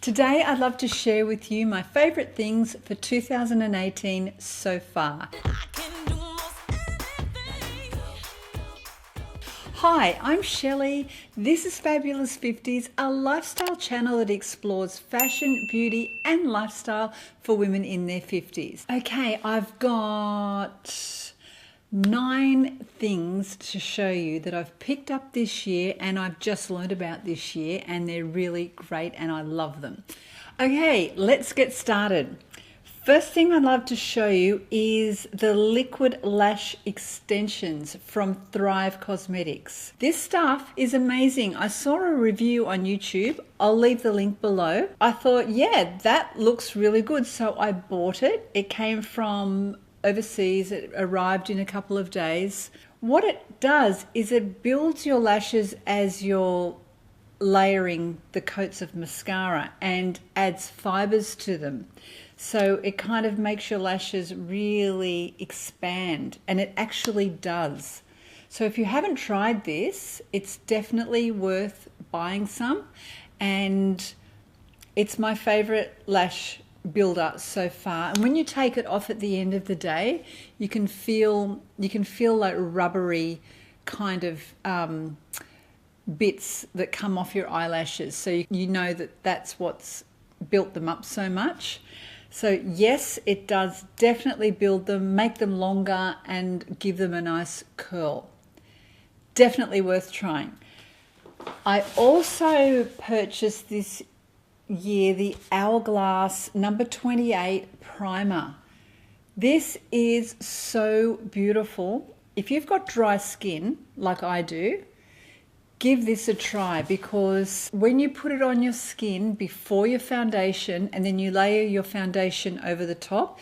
Today I'd love to share with you my favourite things for 2018 so far. Hi, I'm Shelley. This is Fabulous50s, a lifestyle channel that explores fashion, beauty and lifestyle for women in their 50s. Okay, I've got 9 things to show you that I've picked up this year and I've just learned about this year, and they're really great and I love them. Okay, let's get started. First thing I'd love to show you is the liquid lash extensions from Thrive Cosmetics. This stuff is amazing. I saw a review on YouTube. I'll leave the link below. I thought, yeah, that looks really good. So I bought it. It came from overseas. It arrived in a couple of days. What it does is it builds your lashes as you're layering the coats of mascara and adds fibers to them. So it kind of makes your lashes really expand, and it actually does. So if you haven't tried this, it's definitely worth buying some, and it's my favorite lash builder so far. And when you take it off at the end of the day, you can feel like rubbery kind of bits that come off your eyelashes. So you know that that's what's built them up so much. So yes, it does definitely build them, make them longer and give them a nice curl. Definitely worth trying. I also purchased this year the Hourglass number 28 primer. This is so beautiful. If you've got dry skin like I do, give this a try, because when you put it on your skin before your foundation and then you layer your foundation over the top,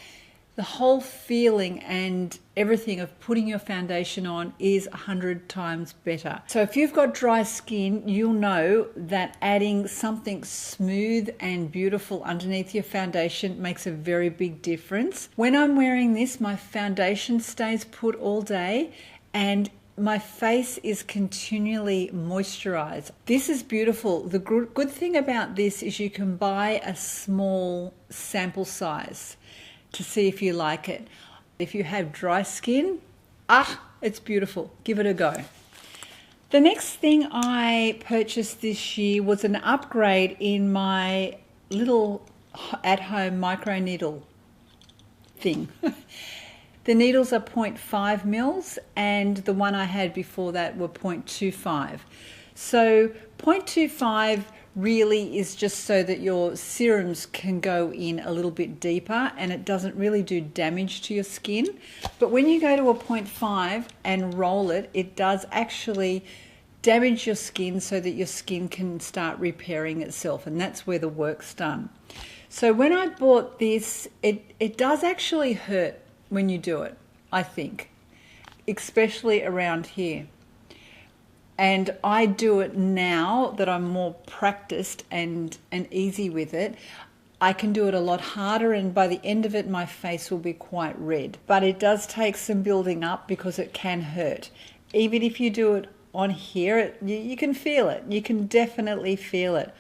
the whole feeling and everything of putting your foundation on is 100 times better. So if you've got dry skin, you'll know that adding something smooth and beautiful underneath your foundation makes a very big difference. When I'm wearing this, my foundation stays put all day and my face is continually moisturized. This is beautiful. The good thing about this is you can buy a small sample size to see if you like it. If you have dry skin, it's beautiful. Give it a go. The next thing I purchased this year was an upgrade in my little at-home micro needle thing. The needles are 0.5 mils and the one I had before that were 0.25. So 0.25 really is just so that your serums can go in a little bit deeper and it doesn't really do damage to your skin. But when you go to a 0.5 and roll it, it does actually damage your skin so that your skin can start repairing itself, and that's where the work's done. So when I bought this, it does actually hurt when you do it, I think, especially around here. And I do it now that I'm more practiced and easy with it. I can do it a lot harder, and by the end of it my face will be quite red. But it does take some building up because it can hurt. Even if you do it on here, you can feel it. You can definitely feel it.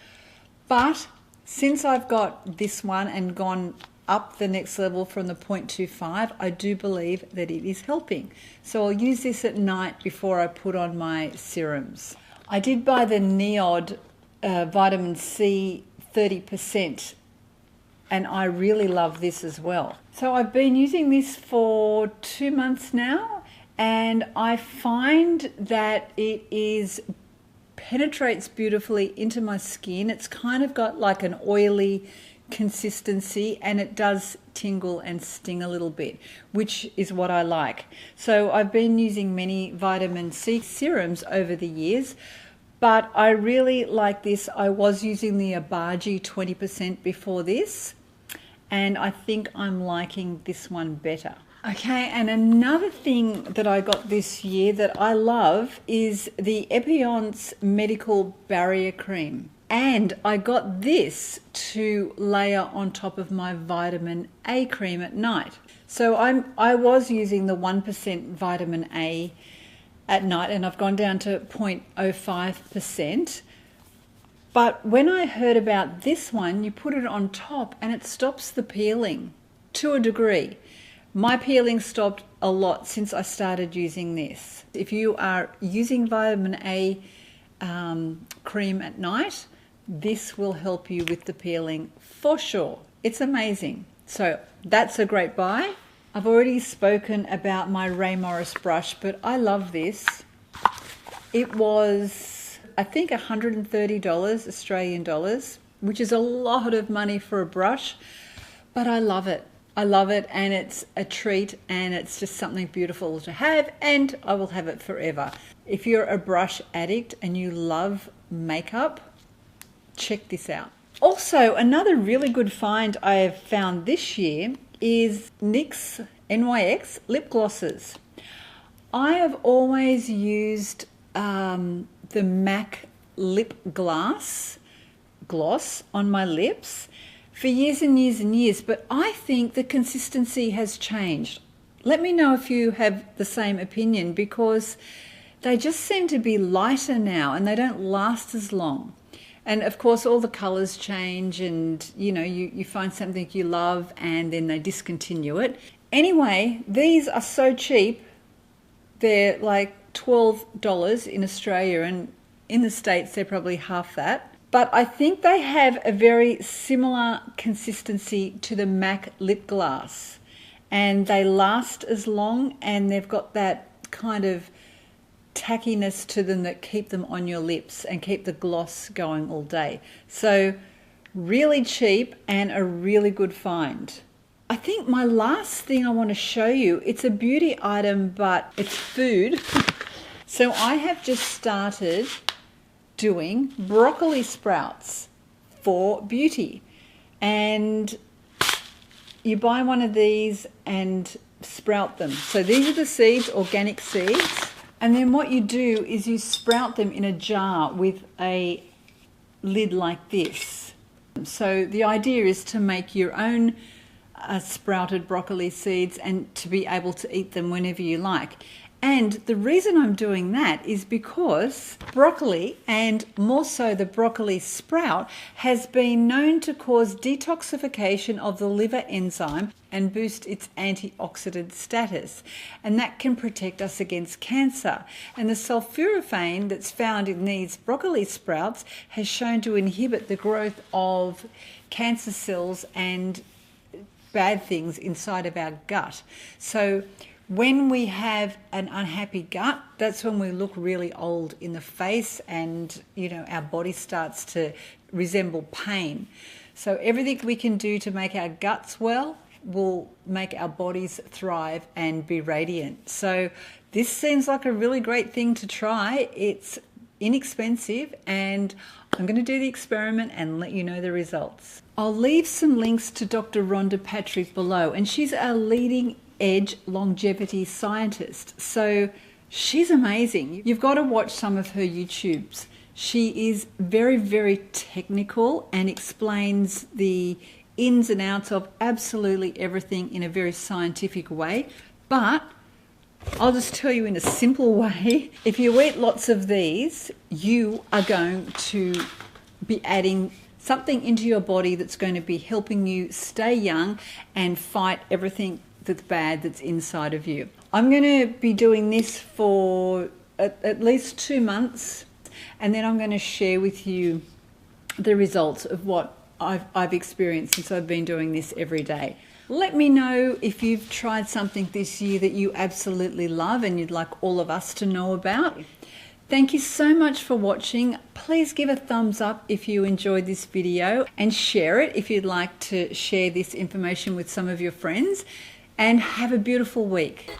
But since I've got this one and gone up the next level from the 0.25, I do believe that it is helping. So I'll use this at night before I put on my serums. I did buy the NIOD vitamin C 30%, and I really love this as well. So I've been using this for 2 months now, and I find that it penetrates beautifully into my skin. It's kind of got like an oily consistency, and it does tingle and sting a little bit, which is what I like. So I've been using many vitamin C serums over the years, but I really like this. I was using the Abaji 20% before this, and I think I'm liking this one better. Okay, and another thing that I got this year that I love is the EPIONCE Medical Barrier Cream. And I got this to layer on top of my vitamin A cream at night. So I was using the 1% vitamin A at night, and I've gone down to 0.05%. But when I heard about this one, you put it on top and it stops the peeling to a degree. My peeling stopped a lot since I started using this. If you are using vitamin A cream at night, this will help you with the peeling for sure. It's amazing. So that's a great buy. I've already spoken about my Ray Morris brush, but I love this. It was, I think, $130 Australian dollars, which is a lot of money for a brush, but I love it. I love it, and it's a treat, and it's just something beautiful to have, and I will have it forever. If you're a brush addict and you love makeup, check this out. Also, another really good find I have found this year is NYX lip glosses. I have always used the MAC lip gloss on my lips for years and years and years, but I think the consistency has changed. Let me know if you have the same opinion, because they just seem to be lighter now and they don't last as long. And of course, all the colors change, and you know, you find something you love and then they discontinue it. Anyway, these are so cheap. They're like $12 in Australia, and in the States they're probably half that. But I think they have a very similar consistency to the MAC lip gloss, and they last as long, and they've got that kind of tackiness to them that keep them on your lips and keep the gloss going all day. So really cheap and a really good find. I think my last thing I want to show you, it's a beauty item, but it's food. So I have just started doing broccoli sprouts for beauty, and you buy one of these and sprout them. So these are the seeds, organic seeds, and then what you do is you sprout them in a jar with a lid like this. So the idea is to make your own sprouted broccoli seeds and to be able to eat them whenever you like. And the reason I'm doing that is because broccoli, and more so the broccoli sprout, has been known to cause detoxification of the liver enzyme and boost its antioxidant status. And that can protect us against cancer. And the sulforaphane that's found in these broccoli sprouts has shown to inhibit the growth of cancer cells and bad things inside of our gut. So when we have an unhappy gut, that's when we look really old in the face, and you know, our body starts to resemble pain. So everything we can do to make our guts well will make our bodies thrive and be radiant. So this seems like a really great thing to try. It's inexpensive, and I'm going to do the experiment and let you know the results. I'll leave some links to Dr. Rhonda Patrick below, and she's our leading edge longevity scientist. So she's amazing. You've got to watch some of her YouTubes. She is very, very technical and explains the ins and outs of absolutely everything in a very scientific way. But I'll just tell you in a simple way, if you eat lots of these, you are going to be adding something into your body that's going to be helping you stay young and fight everything that's bad that's inside of you. I'm going to be doing this for at least 2 months, and then I'm going to share with you the results of what I've experienced since I've been doing this every day. Let me know if you've tried something this year that you absolutely love and you'd like all of us to know about. Thank you so much for watching. Please give a thumbs up if you enjoyed this video, and share it if you'd like to share this information with some of your friends. And have a beautiful week.